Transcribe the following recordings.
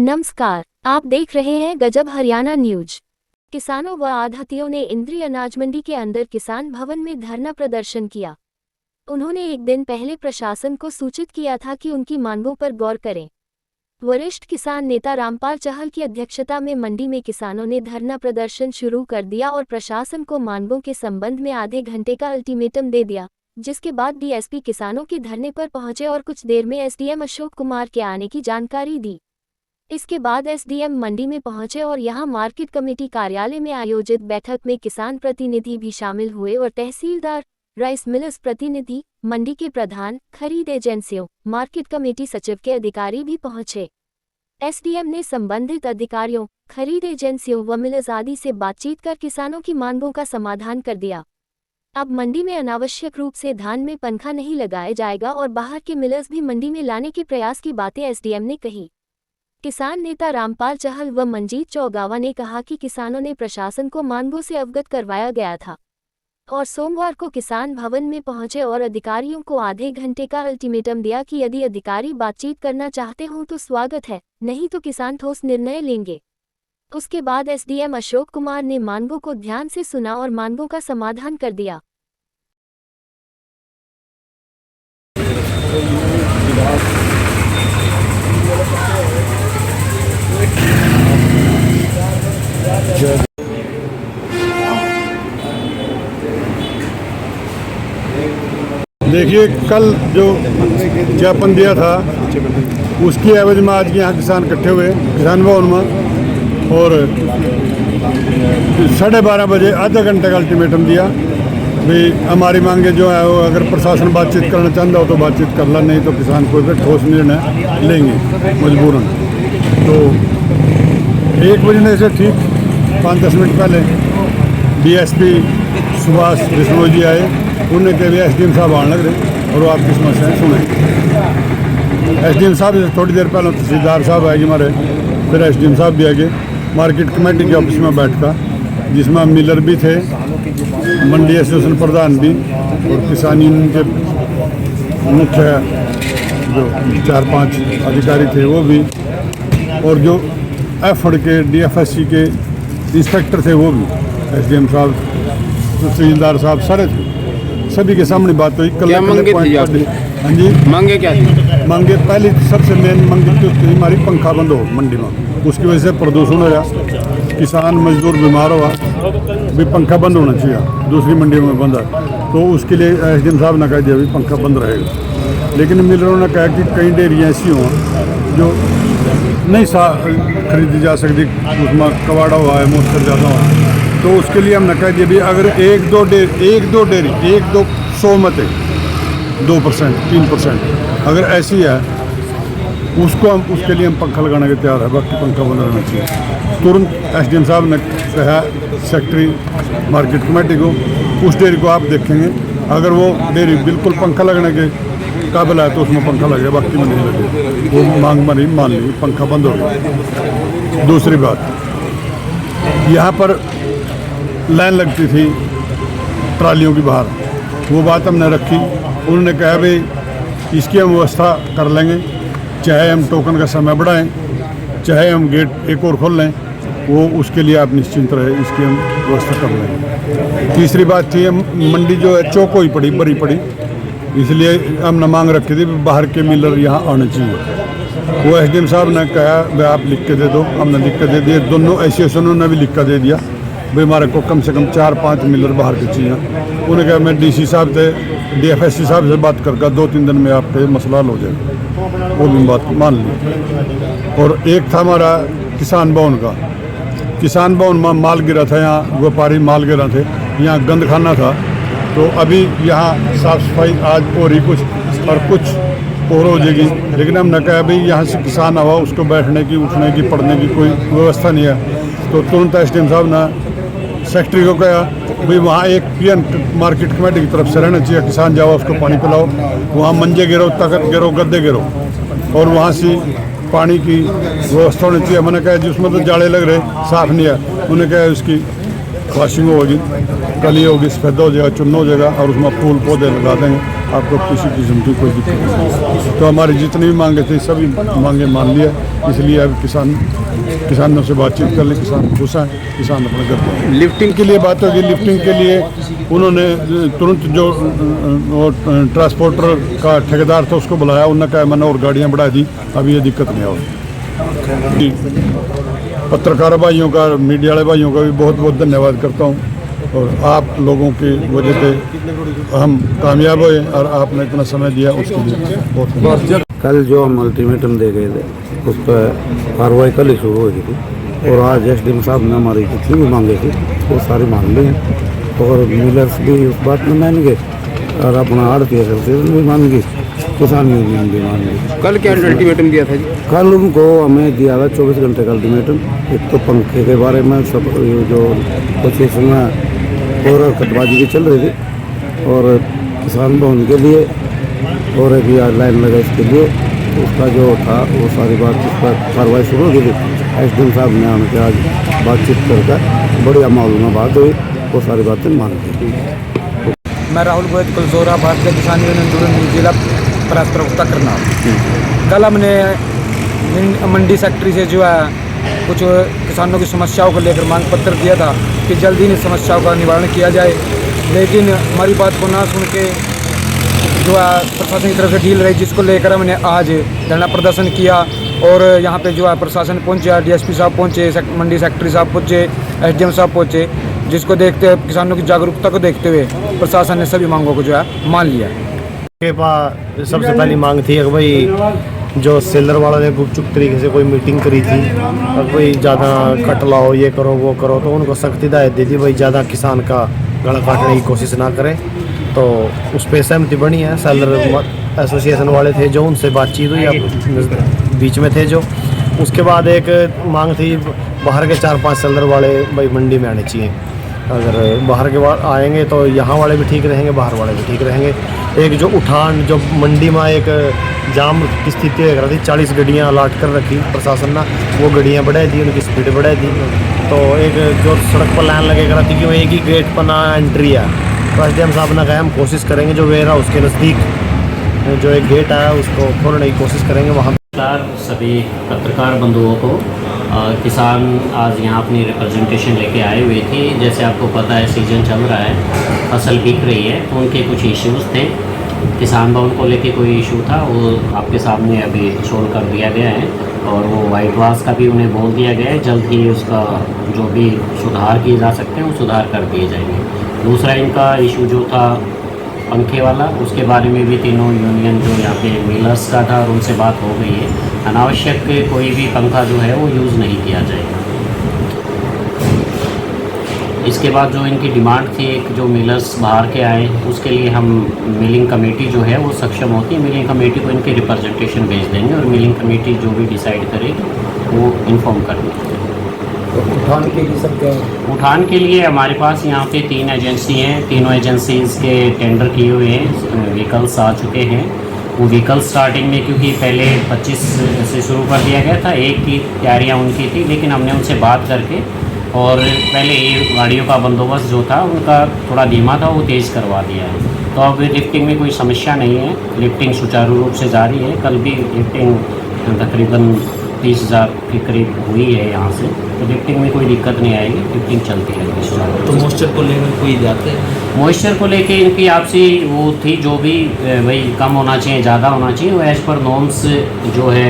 नमस्कार, आप देख रहे हैं गजब हरियाणा न्यूज। किसानों व आढ़तियों ने इंद्री अनाज मंडी के अंदर किसान भवन में धरना प्रदर्शन किया। उन्होंने एक दिन पहले प्रशासन को सूचित किया था कि उनकी मांगों पर गौर करें। वरिष्ठ किसान नेता रामपाल चहल की अध्यक्षता में मंडी में किसानों ने धरना प्रदर्शन शुरू कर दिया और प्रशासन को मांगों के संबंध में आधे घंटे का अल्टीमेटम दे दिया, जिसके बाद डीएसपी किसानों के धरने पर पहुंचे और कुछ देर में एसडीएम अशोक कुमार के आने की जानकारी दी। इसके बाद एसडीएम मंडी में पहुंचे और यहां मार्केट कमेटी कार्यालय में आयोजित बैठक में किसान प्रतिनिधि भी शामिल हुए और तहसीलदार, राइस मिलर्स प्रतिनिधि, मंडी के प्रधान, खरीद एजेंसियों, मार्केट कमेटी सचिव के अधिकारी भी पहुंचे। एसडीएम ने संबंधित अधिकारियों, खरीद एजेंसियों व मिलर्स आदि से बातचीत कर किसानों की मांगों का समाधान कर दिया। अब मंडी में अनावश्यक रूप से धान में पंखा नहीं लगाया जाएगा और बाहर के मिलर्स भी मंडी में लाने के प्रयास की बातें एसडीएम ने कही। किसान नेता रामपाल चहल व मंजीत चौगावा ने कहा कि किसानों ने प्रशासन को मांगों से अवगत करवाया गया था और सोमवार को किसान भवन में पहुंचे और अधिकारियों को आधे घंटे का अल्टीमेटम दिया कि यदि अधिकारी बातचीत करना चाहते हों तो स्वागत है, नहीं तो किसान ठोस निर्णय लेंगे। उसके बाद एसडीएम अशोक कुमार ने मांगों को ध्यान से सुना और मांगों का समाधान कर दिया। देखिए, कल जो ज्ञापन दिया था उसकी एवज में आज यहाँ किसान इकट्ठे हुए किसान भवन में और 12:30 बजे आधा घंटे का अल्टीमेटम दिया भाई हमारी मांगे जो है वो अगर प्रशासन बातचीत करना चाहता हो तो बातचीत कर ला, नहीं तो किसान कोई भी ठोस निर्णय लेंगे मजबूरन। तो 1 बजने से ठीक 5-10 मिनट पहले डीएसपी सुभाष बिश्नोई जी आए। उन्होंने कहा एसडीएम साहब आने लग रहे और वो आपकी समस्याएं सुने। एसडीएम साहब से थोड़ी देर पहले तहसीलदार साहब आएगी हमारे, फिर एसडीएम साहब भी आगे। मार्केट कमेटी के ऑफिस में बैठका जिसमें मिलर भी थे, मंडी एसोसिएशन प्रधान भी और किसान यूनियन के मुख्य जो 4-5 अधिकारी थे वो भी, और जो एफड के डीएफएससी के इंस्पेक्टर थे वो भी, एसडीएम साहब, तहसीलदार साहब सारे थे। सभी के सामने बात हुई। क्या मांगे थी आपने? हाँ जी, मांगे क्या थी? मांगे पहली सबसे मेन मांगे थी हमारी पंखा बंद हो मंडी में, उसकी वजह से प्रदूषण हो रहा, किसान मजदूर बीमार हुआ, भी पंखा बंद होना चाहिए। दूसरी मंडी में बंद है तो उसके लिए एसडीएम साहब ने कहा दिया भी पंखा बंद रहेगा। लेकिन मिलरों ने कहा कि कई डेयरियाँ ऐसी हों जो नहीं खरीदी जा सकती, उसमें कबाड़ा हुआ है, मॉइस्चर ज़्यादा हुआ है, तो उसके लिए हमने कह दिया भी अगर एक दो डेयरी 1-2 मत है 2%, 3% अगर ऐसी है उसको हम उसके लिए हम पंखा लगाने के तैयार है, बाकी पंखा बंद रहना चाहिए। तुरंत एसडीएम साहब ने कहा सेक्रेटरी मार्केट कमेटी को, उस डेयरी को आप देखेंगे, अगर वो डेयरी बिल्कुल पंखा लगने के काबिल है तो उसमें पंखा लगेगा, बाकी में नहीं लगेगा। वो मांग मरी मान ली, पंखा बंद हो गया। दूसरी बात, यहाँ पर लाइन लगती थी ट्रालियों की बाहर, वो बात हमने रखी। उन्होंने कहा भाई इसकी हम व्यवस्था कर लेंगे, चाहे हम टोकन का समय बढ़ाएं, चाहे हम गेट एक और खोल लें, वो उसके लिए आप निश्चिंत रहे, इसकी हम व्यवस्था कर लेंगे। तीसरी बात थी, मंडी जो है चौकोई पड़ी, बड़ी पड़ी, इसलिए हमने मांग रखी थी बाहर के मिलर यहाँ आने चाहिए। वो एसडीएम साहब ने कहा भाई आप लिख के दे दो, हमने लिख के दे दिए। दोनों एसोसिएशनों ने भी लिख कर दे दिया भाई हमारे को कम से कम 4-5 मिलर बाहर के चाहिए। उन्होंने कहा मैं डीसी साहब से, डीएफएससी साहब से बात करके 2-3 दिन में आपके मसला हल हो जाएगा। वो भी बात मान ली। और एक था हमारा किसान भवन का, किसान भवन में माल गिरा था, यहाँ व्यापारी माल गिरा थे, यहाँ गंद खाना था, तो अभी यहाँ साफ़ सफाई आज हो रही कुछ और कुछ और हो जाएगी। लेकिन हमने कहा भाई यहाँ से किसान आवा, उसको बैठने की, उठने की, पढ़ने की कोई व्यवस्था नहीं है। तो तुरंत एसडीएम साहब ने सेक्रेटरी को कहा भाई वहाँ एक पीएन मार्केट कमेटी की तरफ से रहना चाहिए, किसान जाओ उसको पानी पिलाओ, वहाँ मंजे गिरो, तखत गिरो, गद्दे गिरो, और वहाँ से पानी की व्यवस्था होनी चाहिए। मैंने कहा जिसमें तो जाड़े लग रहे, साफ़ नहीं है। उन्होंने कहा उसकी वॉशिंग होगी, कली होगी, सफेदा हो जाएगा, चुना हो जाएगा और उसमें फूल पौधे लगा देंगे, आपको किसी किस्म की कोई दिक्कत नहीं। तो हमारी जितनी भी मांगे थी सभी मांगे मान लिया, इसलिए अब किसानों से बातचीत कर ली, किसान खुश हैं, किसान अपने घर पर। लिफ्टिंग के लिए बात होगी, लिफ्टिंग के लिए उन्होंने तुरंत जो ट्रांसपोर्टर का ठेकेदार था उसको बुलाया, उन्होंने कहा मैंने और गाड़ियाँ बढ़ा दी, अब ये दिक्कत नहीं होगी। पत्रकार भाइयों का, मीडिया वाले भाइयों का भी बहुत बहुत धन्यवाद करता हूँ, और आप लोगों की वजह से हम कामयाब हुए और आपने इतना समय दिया उसके लिए बहुत। कल जो हम अल्टीमेटम दे गए थे उस पर कार्रवाई कल ही शुरू हो गई थी, और आज एसडीएम साहब ने हमारी जितनी भी मांगे थी वो सारी मान ली हैं, और मिलर्स भी उस बात में मान गए, और अपना आड़ती एसोसिएशन भी मान गई, किसान यूनियन भी मान गई। कल क्या अल्टीमेटम दिया था जी? कल उनको हमें दिया था 24 घंटे का अल्टीमेटम। एक तो पंखे के बारे में सब जो कुछ इसमें और कटबाजी भी चल रही थी, और किसान भवन के लिए और एक लाइन लगा इसके लिए, उसका जो था वो सारी बात उस पर कार्रवाई शुरू हो गई थी। एसडीएम साहब ने हमसे आज बातचीत करके बढ़िया मालूम बात हुई, वो सारी बातें मान ली। मैं राहुल गोयत कुलसोरा, भारतीय किसान यूनियन जुड़न जिला परास प्रवक्ता करना। कल हमने मंडी सेक्रेटरी से जो है कुछ किसानों की समस्याओं को लेकर मांग पत्र दिया था कि जल्दी इन समस्याओं का निवारण किया जाए, लेकिन हमारी बात को ना सुन के जो है प्रशासन की तरफ से ढील रही, जिसको लेकर हमने आज धरना प्रदर्शन किया। और यहाँ पे जो है प्रशासन पहुँचा, डीएसपी साहब पहुँचे, मंडी सेक्रेटरी साहब पहुँचे, एसडीएम साहब पहुँचे, जिसको देखते हुए किसानों की जागरूकता को देखते हुए प्रशासन ने सभी मांगों को जो है मान लिया। के पास सबसे पहली मांग थी कि भाई जो सेलर वालों ने गुपचुप तरीके से कोई मीटिंग करी थी और कोई ज़्यादा कट लाओ, ये करो वो करो, तो उनको सख्त हिदायत दी थी भाई ज़्यादा किसान का गला काटने की कोशिश ना करें। तो उस पर सहमति बनी है। सेलर एसोसिएशन वाले थे जो, उनसे बातचीत हुई, अब बीच में थे जो। उसके बाद एक मांग थी बाहर के 4-5 सेलर वाले भाई मंडी में आने चाहिए। अगर बाहर के बाद आएंगे तो यहाँ वाले भी ठीक रहेंगे, बाहर वाले भी ठीक रहेंगे। एक जो उठान जो मंडी में एक जाम की स्थिति हो रही थी, 40 गाड़ियाँ अलाट कर रखी प्रशासन ने, वो गाड़ियाँ बढ़ाई दी, उनकी स्पीड बढ़ाई दी। तो एक जो सड़क पर लाइन लगेगा थी कि वो एक ही गेट पर ना एंट्री है, तो एसडीएम साहब ने कहा हम कोशिश करेंगे जो वेयर हाउस के नज़दीक जो एक गेट आया उसको खोलने की कोशिश करेंगे वहाँ। सभी पत्रकार बंधुओं को किसान आज यहाँ अपनी रिप्रेजेंटेशन लेके आए हुए थे। जैसे आपको पता है सीज़न चल रहा है, फसल बिक रही है, तो उनके कुछ इश्यूज़ थे। किसान भवन को लेके कोई इशू था, वो आपके सामने अभी सोल्व कर दिया गया है, और वो वाइट वाश का भी उन्हें बोल दिया गया है, जल्द ही उसका जो भी सुधार किए जा सकते हैं वो सुधार कर दिए जाएंगे। दूसरा इनका इशू जो था पंखे वाला, उसके बारे में भी तीनों यूनियन जो यहाँ पे मिलर्स का था और उनसे बात हो गई है। अनावश्यक कोई भी पंखा जो है वो यूज़ नहीं किया जाएगा। इसके बाद जो इनकी डिमांड थी, एक जो मिलर्स बाहर के आए, उसके लिए हम मिलिंग कमेटी जो है वो सक्षम होती है, मिलिंग कमेटी को इनके रिप्रेजेंटेशन भेज देंगे, और मिलिंग कमेटी जो भी डिसाइड करेगी वो इन्फॉर्म कर देंगे। उठान के लिए सब क्या है? उठान के लिए हमारे पास यहाँ पे 3 एजेंसी हैं, तीनों एजेंसीज़ के टेंडर किए हुए हैं, व्हीकल्स आ चुके हैं। वो व्हीकल स्टार्टिंग में क्योंकि पहले 25 से शुरू कर दिया गया था, एक की तैयारियाँ उनकी थी, लेकिन हमने उनसे बात करके और पहले ये गाड़ियों का बंदोबस्त जो था उनका थोड़ा धीमा था, वो तेज़ करवा दिया है। तो अब लिफ्टिंग में कोई समस्या नहीं है, लिफ्टिंग सुचारू रूप से जारी है। कल भी लिफ्टिंग तकरीबन 30,000 के करीब हुई है यहाँ से, तो लिफ्टिंग में कोई दिक्कत नहीं आएगी, लिफ्टिंग चलती रहेगी। तो मॉइस्चर को लेकर कोई जाते हैं? मॉइस्चर को लेके इनकी आपसी वो थी, जो भी भाई कम होना चाहिए, ज़्यादा होना चाहिए, वो एज़ पर नॉर्म्स जो है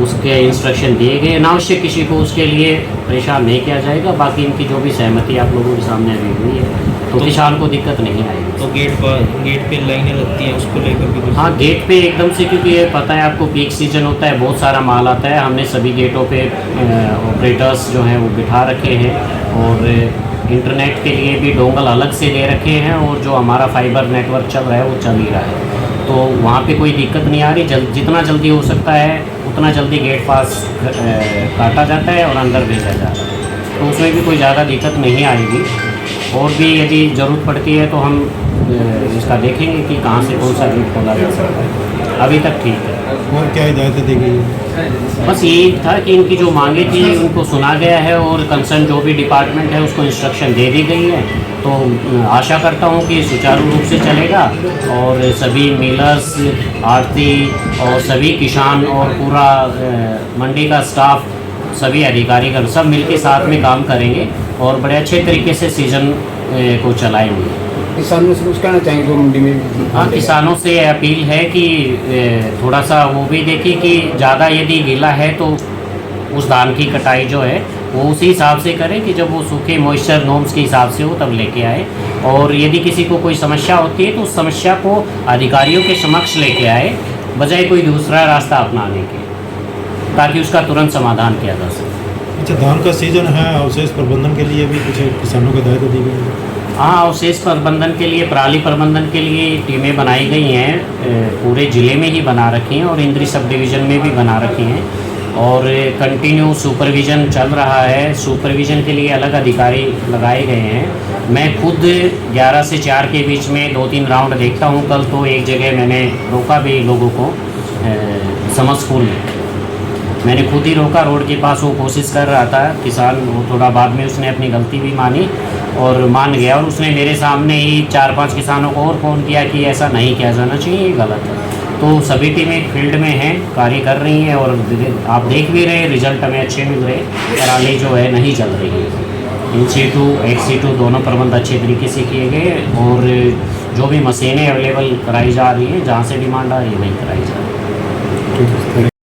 उसके इंस्ट्रक्शन दिए गए। अनावश्यक किसी को उसके लिए परेशान नहीं किया जाएगा। बाकी इनकी जो भी सहमति आप लोगों के सामने अभी हुई है, तो किसान को दिक्कत नहीं आएगी। तो गेट पे लाइनें लगती हैं, उसको लेकर भी? हाँ, गेट पे एकदम से, क्योंकि ये पता है आपको पीक सीजन होता है, बहुत सारा माल आता है। हमने सभी गेटों पे ऑपरेटर्स जो हैं वो बिठा रखे हैं, और इंटरनेट के लिए भी डोंगल अलग से ले रखे हैं, और जो हमारा फाइबर नेटवर्क चल रहा है वो चल ही रहा है, तो वहाँ पे कोई दिक्कत नहीं आ रही। जितना जल्दी हो सकता है उतना जल्दी गेट पास काटा जाता है और अंदर भेजा जाता है, तो उसमें भी कोई ज़्यादा दिक्कत नहीं आएगी। और भी यदि ज़रूरत पड़ती है तो हम इसका देखेंगे कि कहाँ से कौन सा गेट खोला जा सकता है। अभी तक ठीक है। और क्या हिदायतें दी गई है? बस यही था कि इनकी जो मांगे थी उनको सुना गया है और कंसर्न जो भी डिपार्टमेंट है उसको इंस्ट्रक्शन दे दी गई है। तो आशा करता हूँ कि सुचारू रूप से चलेगा और सभी मिलर्स, आड़ती और सभी किसान और पूरा मंडी का स्टाफ, सभी अधिकारीगण सब मिलकर साथ में काम करेंगे और बड़े अच्छे तरीके से सीज़न को चलाएंगे। किसानों से कुछ कहना चाहेंगे मंडी में? हाँ, किसानों से अपील है कि थोड़ा सा वो भी देखें कि ज़्यादा यदि गीला है तो उस धान की कटाई जो है वो उसी हिसाब से करें कि जब वो सूखे मॉइस्चर नॉर्म्स के हिसाब से हो तब लेके आए। और यदि किसी को कोई समस्या होती है तो उस समस्या को अधिकारियों के समक्ष लेके आए, बजाय कोई दूसरा रास्ता अपनाने के, ताकि उसका तुरंत समाधान किया जा सके। अच्छा, धान का सीजन है, अवशेष प्रबंधन के लिए भी कुछ किसानों को हिदायतें दी गई है? हाँ, अवशेष प्रबंधन के लिए, पराली प्रबंधन के लिए टीमें बनाई गई हैं, पूरे ज़िले में ही बना रखी हैं और इंद्री सब डिवीज़न में भी बना रखी हैं और कंटिन्यू सुपरविज़न चल रहा है। सुपरविज़न के लिए अलग अधिकारी लगाए गए हैं। मैं खुद 11 से 4 के बीच में 2-3 राउंड देखता हूँ। कल तो एक जगह मैंने रोका भी लोगों को, समर स्कूल में मैंने खुद ही रोका, रोड के पास वो कोशिश कर रहा था किसान, वो थोड़ा बाद में उसने अपनी गलती भी मानी और मान गया और उसने मेरे सामने ही 4-5 किसानों को और फ़ोन किया कि ऐसा नहीं किया जाना चाहिए, ये गलत है। तो सभी टीमें फील्ड में हैं, कार्य कर रही हैं और आप देख भी रहे हैं रिजल्ट हमें अच्छे मिल रहे हैं। पराली जो है नहीं जल रही है। इन सीटू, एक्स सीटू दोनों प्रबंध अच्छे तरीके से किए गए और जो भी मशीनें अवेलेबल कराई जा रही हैं, जहाँ से डिमांड आ रही है वहीं कराई जा रही है।